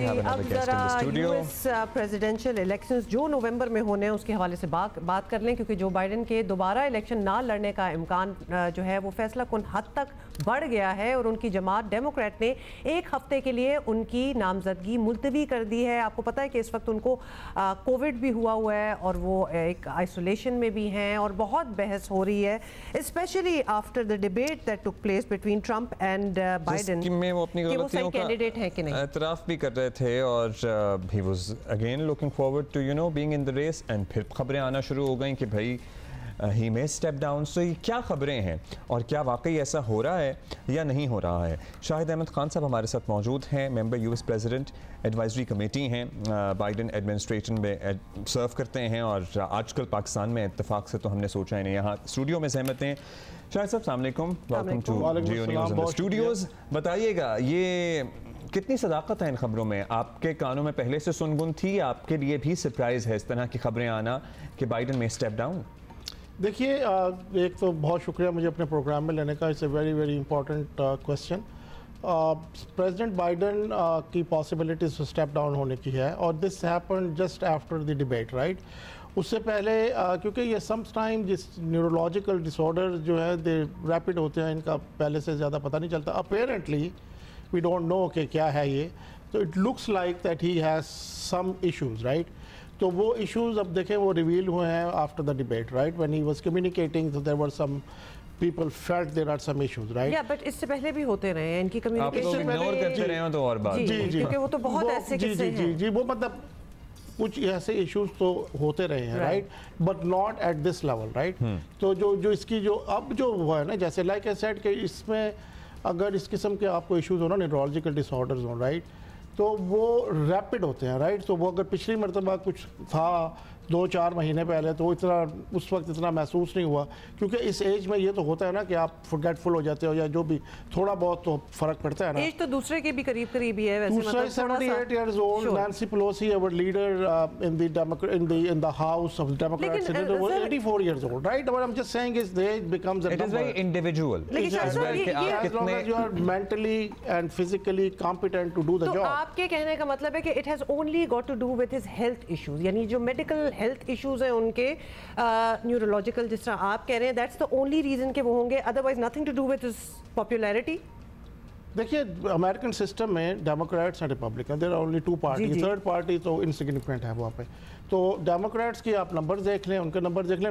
have another guest in the studio. US presidential elections جو نومبر میں ہونے ہیں اس کے حوالے سے بات کر لیں، کیونکہ جو بائیڈن کے دوبارہ الیکشن نہ لڑنے کا امکان جو ہے وہ فیصلہ کن حد تک بڑھ گیا ہے، اور ان کی جماعت ڈیموکریٹ نے ایک ہفتے کے لیے ان کی نامزدگی ملتوی کر دی ہے۔ آپ کو پتہ ہے کہ اس وقت ان کو کووڈ بھی ہوا ہے اور وہ ایک آئسولیشن میں بھی ہیں، اور بہت بحث ہو رہی ہے especially after the debate that took place between Trump and Biden میں وہ اپنی غلطیوں کا اعتراف بھی کر رہے تھے، اور he was again looking forward to being in the race، and پھر خبریں آنا شروع ہو گئیں کہ بھائی he may step down۔ سو یہ کیا خبریں ہیں اور کیا واقعی ایسا ہو رہا ہے یا نہیں ہو رہا ہے؟ شاہد احمد خان صاحب ہمارے ساتھ موجود ہیں، ممبر US پریزیڈنٹ ایڈوائزری کمیٹی ہیں، بائیڈن ایڈمنسٹریشن میں سرو کرتے ہیں، اور آج کل پاکستان میں اتفاق سے تو ہم نے سوچا انہیں یہاں اسٹوڈیو میں زحمت ہیں۔ شاہد صاحب السلام علیکم، welcome to Geo news in the studios. بتائیے گا یہ کتنی صداقت ہے ان خبروں میں؟ آپ کے کانوں میں پہلے سے سنگن تھی، آپ کے لیے بھی سرپرائز ہے اس طرح کی خبریں آنا کہ بائیڈن میں اسٹیپ ڈاؤن؟ دیکھیے، ایک تو بہت شکریہ مجھے اپنے پروگرام میں لینے کا، it's a very very important question. President Biden کی پاسبلٹیز اسٹیپ ڈاؤن ہونے کی ہے، اور this happen just after the debate, right? اس سے پہلے کیونکہ یہ سمس ٹائم جس نیورولوجیکل ڈس آرڈر جو ہے دے ریپڈ ہوتے ہیں، ان کا پہلے سے زیادہ پتہ نہیں چلتا۔ اپیرنٹلی وی ڈونٹ نو کہ کیا ہے یہ، تو it looks like that he has some issues, right? تو وہ ایشوز اب دیکھیں وہ ریویل ہوئے ہیں after the debate, right? When he was communicating تو دیر ور سم people felt there are some issues, right? Yeah, but اس سے پہلے بھی ہوتے رہے ہیں ان کی کمیونیکیشن، آپ لوگ اگنور کرتے رہے ہیں تو اور بات، کیونکہ وہ تو بہت ایسے قصے ہیں۔ جی وہ مطلب کچھ ایسے ایشوز تو ہوتے رہے ہیں، right? But not at this level, right? تو جو اس کی جو اب جو ہوا ہے نا، جیسے لائک آئی سیڈ کہ اس میں اگر اس قسم کے آپ کو ایشوز ہو نا، نیورولوجیکل ڈس آرڈرز ہوں، رائٹ؟ تو وہ ریپڈ ہوتے ہیں، رائٹ؟ تو وہ اگر پچھلی مرتبہ کچھ تھا 2-4 مہینے پہلے تو اتنا اس وقت اتنا محسوس نہیں ہوا، کیونکہ اس ایج میں یہ تو ہوتا ہے نا کہ آپ فرگیٹفل ہو جاتے ہو، یا جو بھی تھوڑا بہت تو فرق پڑتا ہے نا۔ ایج تو دوسرے کے بھی قریب ہی ہے ویسے، مطلب 78 years old Nancy Pelosi our leader in the house of the Democrats, was 84 years old, right? What I'm just saying is the age becomes a number. It is very individual as long as you are mentally and physically competent to do the job. تو آپ کے کہنے کا مطلب ہے کہ it has only got to do with his health issues، یعنی جو میڈیکل ہیلتھ ایشوز ہیں ان کے نیورولوجیکل، جس طرح آپ کہہ رہے ہیں، دیٹس دا اونلی ریزن کہ وہ ہوں گے، otherwise nothing to do with his popularity. دیکھیے امریکن سسٹم میں Democrats and Republican, there are only 2 party, third party تو انسگنیفیکنٹ ہے وہاں پہ۔ تو ڈیموکریٹس کی آپ نمبرز دیکھ لیں، ان کے نمبر دیکھ لیں،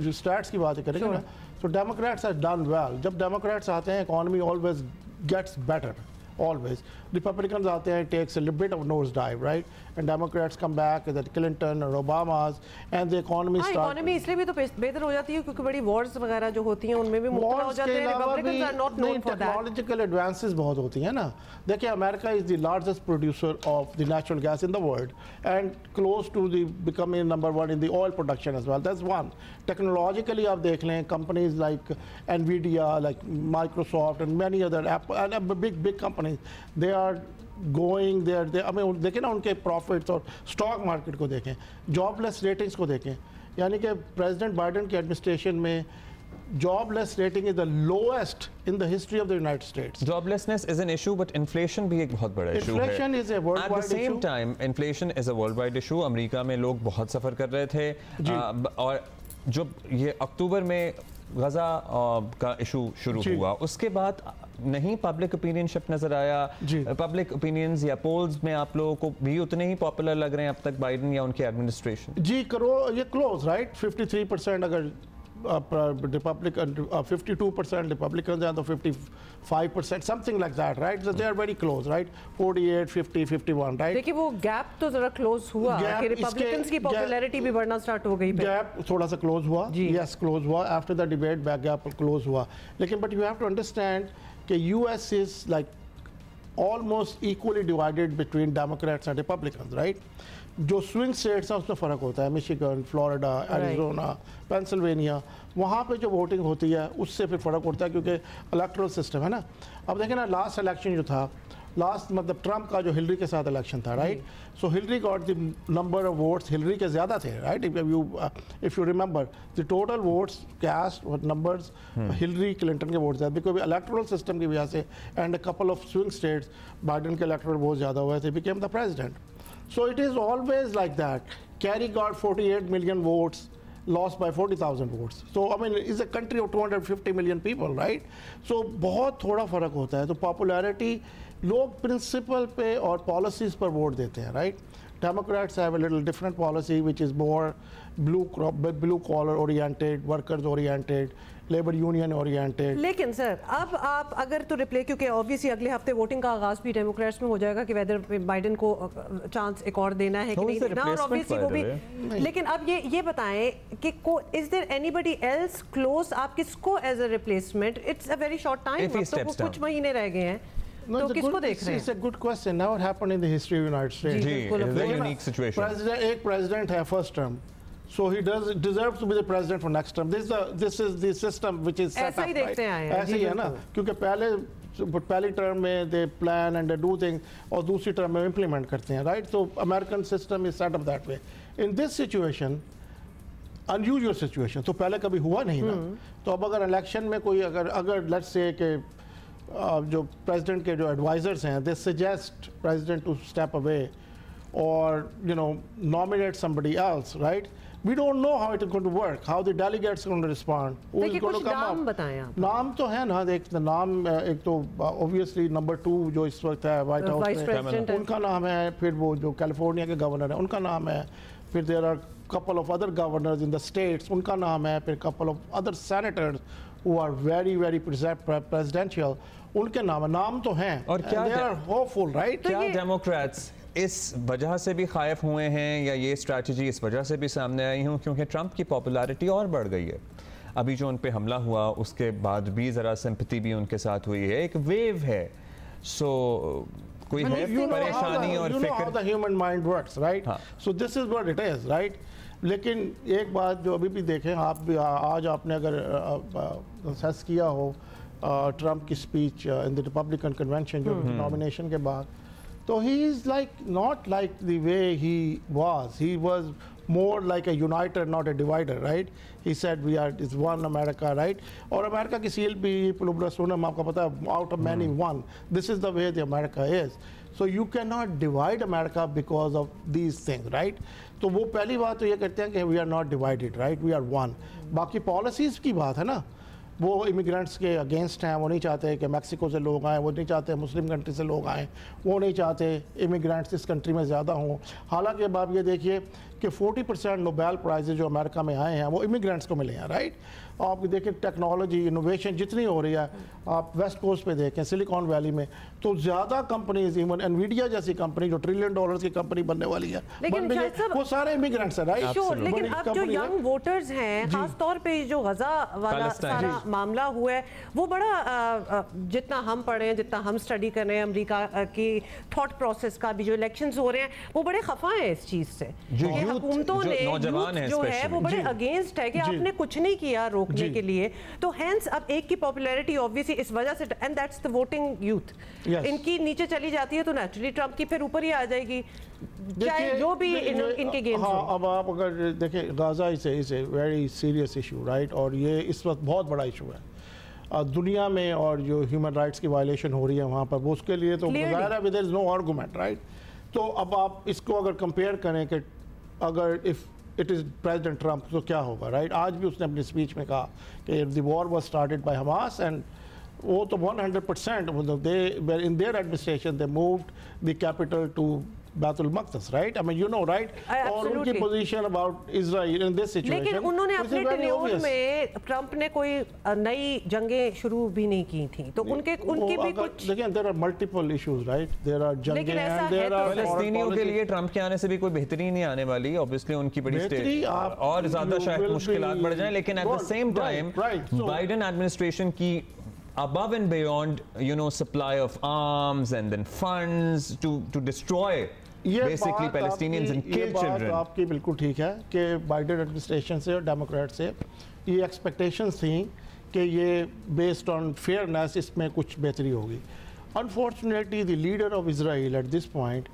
اسٹیٹس کی بات کریں گے نا، تو ڈیموکریٹس ہیز ڈن ویل۔ جب ڈیموکریٹس آتے ہیں economy always gets better, always. Republicans آتے ہیں, takes a little bit of nose dive, right? And Democrats come back, that Clinton or Obama's, and the economy starts. economy اس لیے بھی تو بہتر ہو جاتی ہے کیونکہ بڑی وارز وغیرہ جو ہوتی ہیں ان میں بھی مبتلا ہو جاتے ہیں. Republicans are not known for that. Technological advances بہت ہوتی ہیں نا. دیکھیں America is the largest producer of the natural gas in the world and close to the becoming number one in the oil production as well. That's one. Technologically آپ دیکھ لیں companies like Nvidia, like Microsoft and many other Apple and big companies, they are going there. I mean دیکھیں نا ان کے prophets اور stock market کو دیکھیں, job لیس ratings کو دیکھیں. یعنی کہ پریزیڈنٹ بائیڈن کی ایڈمنسٹریشن میں job less rating is the lowest in the history of the United States. Joblessness is an issue, but inflation بھی ایک بہت بڑا issue ہے. Inflation is a worldwide issue. At the same time, inflation is a worldwide issue. امریکہ میں لوگ بہت سفر کر رہے تھے اور جب یہ اکتوبر میں غزہ کا ایشو شروع ہوا اس کے بعد نہیں پبلک اوپینین شفٹ نظر آیا. پبلک اوپینینز یا پولز میں آپ لوگوں کو بھی اتنے ہی پاپولر لگ رہے ہیں اب تک بائیڈن یا ان کی ایڈمنسٹریشن؟ جی کرو یہ کلوز رائٹ 53% اگر Republican 52% Republicans and 55% something like that, right? So they are very close, right? 48 50 51, right? دیکھیں وہ گیپ تو ذرا کلوز ہوا کہ ریپبلکنز کی پاپولیرٹی بھی بڑھنا سٹارٹ ہو گئی. گیپ تھوڑا سا کلوز ہوا, یس کلوز ہوا after the debate, gap close ہوا. لیکن but you have to understand کہ US is like almost equally divided between Democrats and Republicans, right? جو سوئنگ اسٹیٹس ہیں اس میں فرق ہوتا ہے, مشیگن, فلوریڈا, ایریزونا, پینسلوینیا, وہاں پہ جو ووٹنگ ہوتی ہے اس سے پھر فرق ہوتا ہے کیونکہ الیکٹرل سسٹم ہے نا. اب دیکھیں نا لاسٹ الیکشن جو تھا لاسٹ مطلب ٹرمپ کا جو ہلری کے ساتھ الیکشن تھا right so Hillary got the number of votes Hillary کے زیادہ تھے right if you remember the total votes cast numbers Hillary Clinton کے ووٹ زیادہ بیکاز الیکٹرل سسٹم کی وجہ سے and a couple of swing states Biden کے electoral بہت زیادہ ہوئے تھے became the president so it is always like that Kerry got 48 million votes lost by 40,000 votes. So, I mean, it's a country of 250 million people, right? So, بہت تھوڑا فرق ہوتا ہے. تو popularity لوگ principle پہ اور policies پر ووٹ دیتے ہیں, right? Democrats have a little different policy which is more blue collar oriented, workers oriented, labour union oriented. لیکن سر اب آپ اگر تو ریپلے کیونکہ اوبویسلی اگلے ہفتے ووٹنگ کا آغاز بھی ڈیموکریٹس میں ہو جائے گا کہ ویدر بائیڈن کو چانس ایک اور دینا ہے کہ نہیں, اور اوبویسلی وہ بھی. لیکن اب یہ بتائیں کہ is there anybody else close, آپ کس کو as a replacement, it's a very short time, کچھ مہینے رہ گئے ہیں, تو کس کو دیکھ رہے ہیں؟ It's a good question. Never happened in the history of the United States. G, it's a very unique situation. ایک president ہے first term. So he deserves to be the president for next term. This is the system which is set up. ایسا ہی دیکھتے آئے ہیں. ایسا ہی ہے نا, کیونکہ پہلی ٹرم میں they plan and they do things اور دوسری ٹرم میں implement کرتے ہیں, right? So American system is set up that way. In this situation, unusual situation, تو پہلے کبھی ہوا نہیں نا. تو اب اگر الیکشن میں کوئی اگر let's say کہ جو president کے جو advisors ہیں, they suggest president to step away or nominate somebody else, right? We don't know how it is going to work, how the delegates are going to respond, who is going to come up. نام بتائیں آپ. نام تو ہے نا, ایک نام ایک تو obviously number 2 جو اس وقت ہے وائٹ ہاؤس میں, ان کا نام ہے. پھر وہ جو کیلیفورنیا کے گورنر ہیں ان کا نام ہے. پھر there are couple of other governors in the states, ان کا نام ہے. پھر couple of other senators who are very very presidential, ان کے نام تو ہیں. اور کیا they are hopeful, right? کیا ڈیموکریٹس اس وجہ سے بھی خائف ہوئے ہیں یا یہ اسٹریٹجی اس وجہ سے بھی سامنے آئی ہوں کیونکہ ٹرمپ کی پاپولیرٹی اور بڑھ گئی ہے؟ ابھی جو ان پہ حملہ ہوا اس کے بعد بھی ذرا سمپتھی بھی ان کے ساتھ ہوئی ہے, ایک ویو ہے. سو کوئی ہے پریشانی اور فکر. You know how the human mind works, right? So this is what it is, right? لیکن ایک بات جو ابھی بھی دیکھیں آپ بھی, آج آپ نے اگر سیس کیا ہو ٹرمپ کی اسپیچ ان دی ریپبلکن کنونشن جو نامینیشن کے بعد, so he is not like the way he was more like a uniter, not a divider, right? He said is one America, right? اور امریکہ کی سیل بھی پلوبرسونم آپ کو پتا ہے, out of many one. This is the way the America is. So you cannot divide America because of these things, right? تو وہ پہلی بات تو یہ کہتے ہیں کہ we are not divided, right? We are one. باقی پالیسیز کی بات ہے نا, وہ امیگرینٹس کے اگینسٹ ہیں, وہ نہیں چاہتے کہ میکسیکو سے لوگ آئیں, وہ نہیں چاہتے مسلم کنٹری سے لوگ آئیں, وہ نہیں چاہتے امیگرینٹس اس کنٹری میں زیادہ ہوں. حالانکہ اب آپ یہ دیکھیے کہ 40% نوبیل پرائزز جو امریکہ میں آئے ہیں وہ امیگرینٹس کو ملے ہیں, رائٹ؟ آپ دیکھیں ٹیکنالوجی انوویشن جتنی ہو رہی ہے, آپ ویسٹ کوسٹ پہ دیکھیں سلیکان ویلی میں, تو زیادہ کمپنیز, ایون انویڈیا جیسی کمپنی جو $1 ٹریلین کی کمپنی بننے والی ہے, وہ سارے امیگرینٹس ہیں, رائٹ؟ لیکن اب جو ینگ ووٹرز ہیں, خاص طور پہ جو غزہ والا سارا معاملہ ہوا ہے, وہ بڑا جتنا ہم پڑھیں, جتنا ہم اسٹڈی کر رہے ہیں امریکہ کی تھاٹ پروسیس کا بھی, جو الیکشنز ہو رہے ہیں وہ بڑے خفا ہیں اس چیز سے. حکومتوں نے جو ہے وہ بڑے اگینسٹ ہے کہ آپ نے کچھ نہیں کیا روکنے کے لیے. تو ہینس اب ایک کی پاپولیرٹی obviously اس وجہ سے, and that's the voting youth, ان کی نیچے چلی جاتی ہے تو نیچرلی ٹرمپ کی پھر اوپر ہی آ جائے گی, چاہے جو بھی ان کے گیمز ہوں. اب آپ اگر دیکھیں Gaza is a very serious issue, right? اور یہ اس وقت بہت بڑا ایشو ہے دنیا میں, اور جو ہیومن رائٹس کی وائلیشن ہو رہی ہے وہاں پر, وہ اس کے لیے تو ظاہر ہے there is no argument, right? تو اب آپ اس کو اگر کمپیئر کریں کہ اگر if it is President Trump, تو کیا ہوگا, رائٹ؟ آج بھی اس نے اپنی اسپیچ میں کہا کہ the war was started by Hamas, and وہ تو 100% in their administration they moved the capital to بیت المقدس, right? I mean, you know, right? اور ان کی position about Israel in this situation. لیکن انہوں نے اپنے ٹینیور میں ٹرمپ نے کوئی نئی جنگیں شروع بھی نہیں کی تھیں, تو ان کی بھی کچھ دیکھیں, there are multiple issues, right? There are جنگیں and there are فلسطینیوں کے لیے ٹرمپ کے آنے سے بھی کوئی بہتری نہیں آنے والی, obviously ان کی بڑی اسٹیٹ اور زیادہ شاید مشکلات بڑھ جائیں, لیکن at the same time Biden administration کی above and beyond, supply of arms and then funds to destroy basically Palestinians and kill children. یہ بات آپ کی بالکل ٹھیک ہے کہ بائیڈن ایڈمنسٹریشن سے اور ڈیموکریٹ سے یہ ایکسپیکٹیشنز تھیں کہ یہ بیسڈ آن فیئرنیس اس میں کچھ بہتری ہوگی. Unfortunately, the leader of Israel at this point,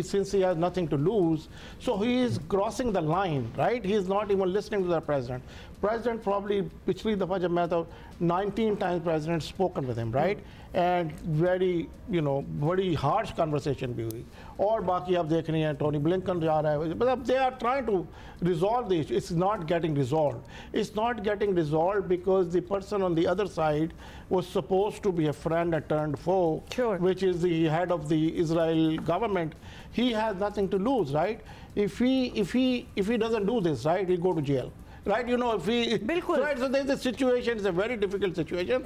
since he has nothing to lose, so he is crossing the line, right? He is not even listening to the president. President probably, pichli dafa jab main tha 19 times president spoken with him, right? And very, very harsh conversation bhi hui. Aur baki aap dekh rahe hain, Tony Blinken ja raha hai, but they are trying to resolve this. It's not getting resolved. It's not getting resolved because the person on the other side was supposed to be a friend and turned foe, sure, which is the head of the Israel government. He has nothing to lose, right? If he doesn't do this, right, he'll go to jail. Right, if he, right, so the situation is a very difficult situation,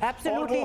Absolutely.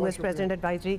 US President Advisory